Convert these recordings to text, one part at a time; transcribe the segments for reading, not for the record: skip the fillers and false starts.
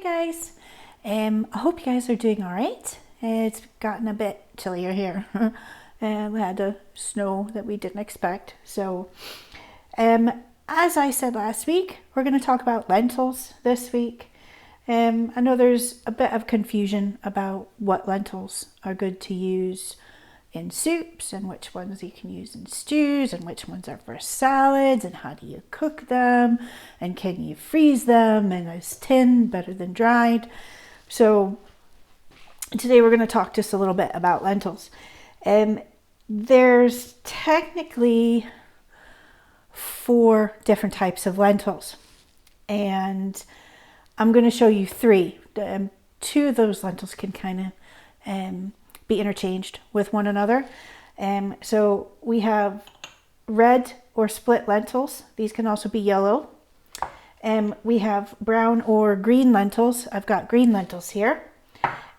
Hi guys, I hope you guys are doing all right. It's gotten a bit chillier here. We had a snow that we didn't expect. So, as I said last week, we're going to talk about lentils this week. I know there's a bit of confusion about what lentils are good to use in soups and which ones you can use in stews and which ones are for salads and how do you cook them and can you freeze them and is tinned better than dried. So today we're going to talk just a little bit about lentils. There's technically 4 different types of lentils and I'm going to show you 3. 2 of those lentils can kind of be interchanged with one another. So we have red or split lentils. These can also be yellow. We have brown or green lentils. I've got green lentils here.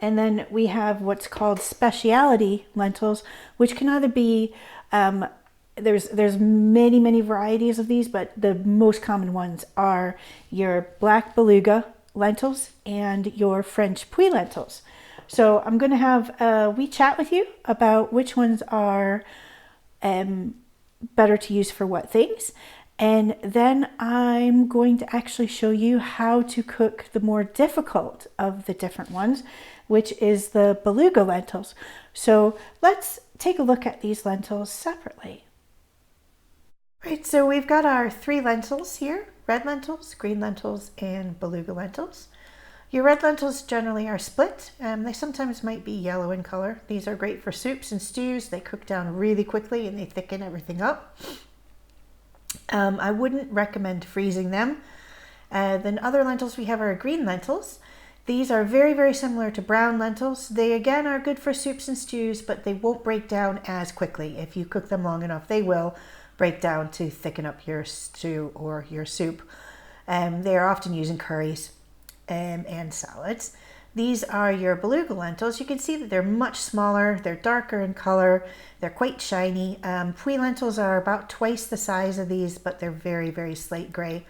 And then we have what's called specialty lentils, which can either be, there's many varieties of these, but the most common ones are your black beluga lentils and your French puy lentils. So I'm going to have a wee chat with you about which ones are better to use for what things. And then I'm going to actually show you how to cook the more difficult of the different ones, which is the beluga lentils. So let's take a look at these lentils separately. Right, so we've got our 3 lentils here, red lentils, green lentils, and beluga lentils. Your red lentils generally are split. They sometimes might be yellow in color. These are great for soups and stews. They cook down really quickly and they thicken everything up. I wouldn't recommend freezing them. Then other lentils we have are green lentils. These are very similar to brown lentils. They again are good for soups and stews, but they won't break down as quickly. If you cook them long enough, they will break down to thicken up your stew or your soup. They are often used in curries and salads. These are your beluga lentils. You can see that they're much smaller, they're darker in color, they're quite shiny. Puy lentils are about twice the size of these, but they're very slate gray.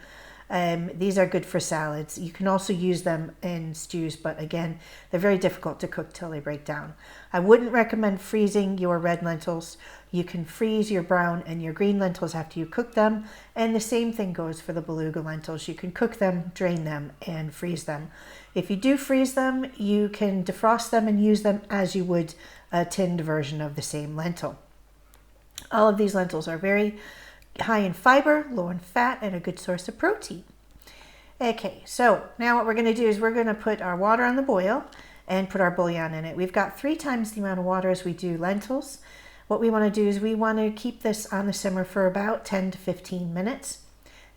These are good for salads. You can also use them in stews, but again, they're very difficult to cook till they break down. I wouldn't recommend freezing your red lentils. You can freeze your brown and your green lentils after you cook them, and the same thing goes for the beluga lentils. You can cook them, drain them, and freeze them. If you do freeze them, you can defrost them and use them as you would a tinned version of the same lentil. All of these lentils are very high in fiber, low in fat, and a good source of protein. Okay, so now what we're going to do is we're going to put our water on the boil and put our bouillon in it. We've got 3 times the amount of water as we do lentils. What we want to do is we want to keep this on the simmer for about 10 to 15 minutes.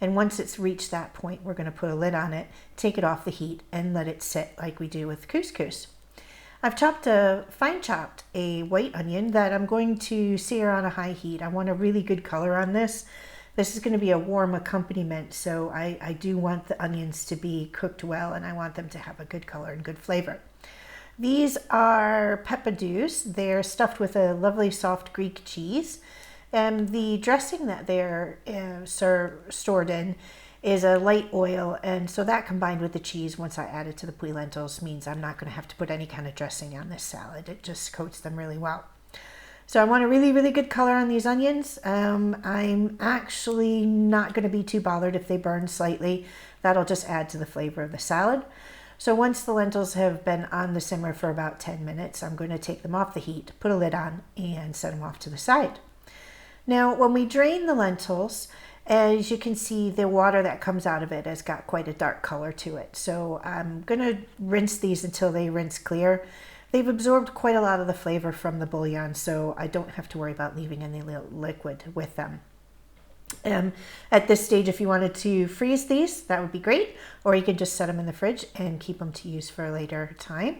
And once it's reached that point, we're going to put a lid on it, take it off the heat, and let it sit like we do with couscous. I've fine chopped a white onion that I'm going to sear on a high heat. I want a really good color on this. This is going to be a warm accompaniment, so I do want the onions to be cooked well, and I want them to have a good color and good flavor. These are pepadews. They're stuffed with a lovely soft Greek cheese. The dressing that they're stored in is a light oil, and so that combined with the cheese, once I add it to the puy lentils, means I'm not going to have to put any kind of dressing on this salad. It just coats them really well. So I want a really good color on these onions. I'm actually not going to be too bothered if they burn slightly. That'll just add to the flavor of the salad. So once the lentils have been on the simmer for about 10 minutes, I'm going to take them off the heat, put a lid on, and set them off to the side. Now, when we drain the lentils, as you can see, the water that comes out of it has got quite a dark color to it. So I'm going to rinse these until they rinse clear. They've absorbed quite a lot of the flavor from the bouillon, so I don't have to worry about leaving any liquid with them. At this stage, if you wanted to freeze these, that would be great, or you can just set them in the fridge and keep them to use for a later time.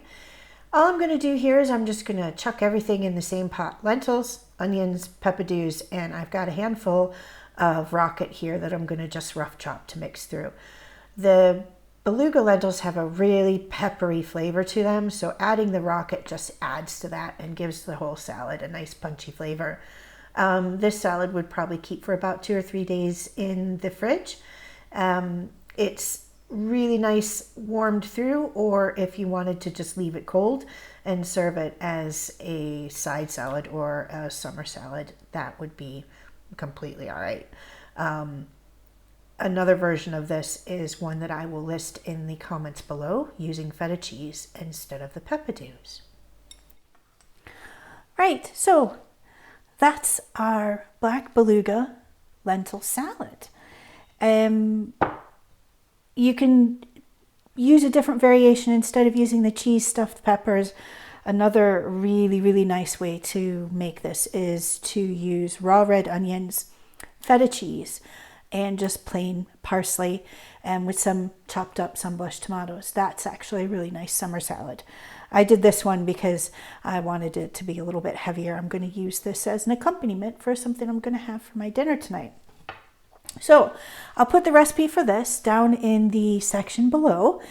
All I'm going to do here is I'm just going to chuck everything in the same pot. Lentils, onions, pepadews, and I've got a handful of rocket here that I'm going to just rough chop to mix through. The beluga lentils have a really peppery flavor to them, so adding the rocket just adds to that and gives the whole salad a nice punchy flavor. This salad would probably keep for about 2 or 3 days in the fridge. It's really nice warmed through, or if you wanted to just leave it cold and serve it as a side salad or a summer salad, that would be completely all right. Another version of this is one that I will list in the comments below, using feta cheese instead of the pepadews. Right, so that's our black beluga lentil salad. You can use a different variation instead of using the cheese stuffed peppers. Another really nice way to make this is to use raw red onions, feta cheese, and just plain parsley, and with some chopped up sunblush tomatoes. That's actually a really nice summer salad. I did this one because I wanted it to be a little bit heavier. I'm going to use this as an accompaniment for something I'm going to have for my dinner tonight. So I'll put the recipe for this down in the section below,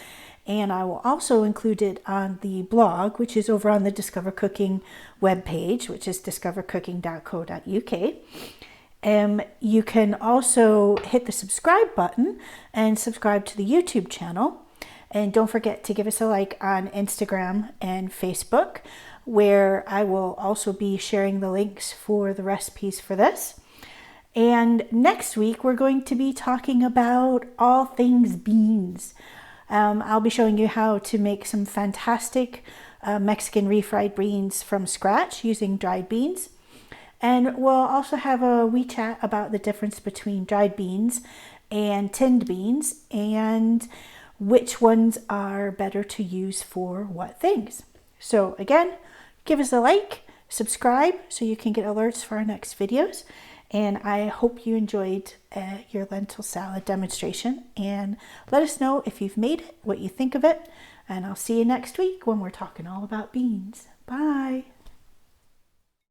and I will also include it on the blog, which is over on the Discover Cooking webpage, which is discovercooking.co.uk. You can also hit the subscribe button and subscribe to the YouTube channel. And don't forget to give us a like on Instagram and Facebook, where I will also be sharing the links for the recipes for this. And next week, we're going to be talking about all things beans. I'll be showing you how to make some fantastic Mexican refried beans from scratch using dried beans. And we'll also have a wee chat about the difference between dried beans and tinned beans, and which ones are better to use for what things. So again, give us a like, subscribe so you can get alerts for our next videos. And I hope you enjoyed your lentil salad demonstration, and let us know if you've made it, what you think of it, and I'll see you next week when we're talking all about beans. Bye.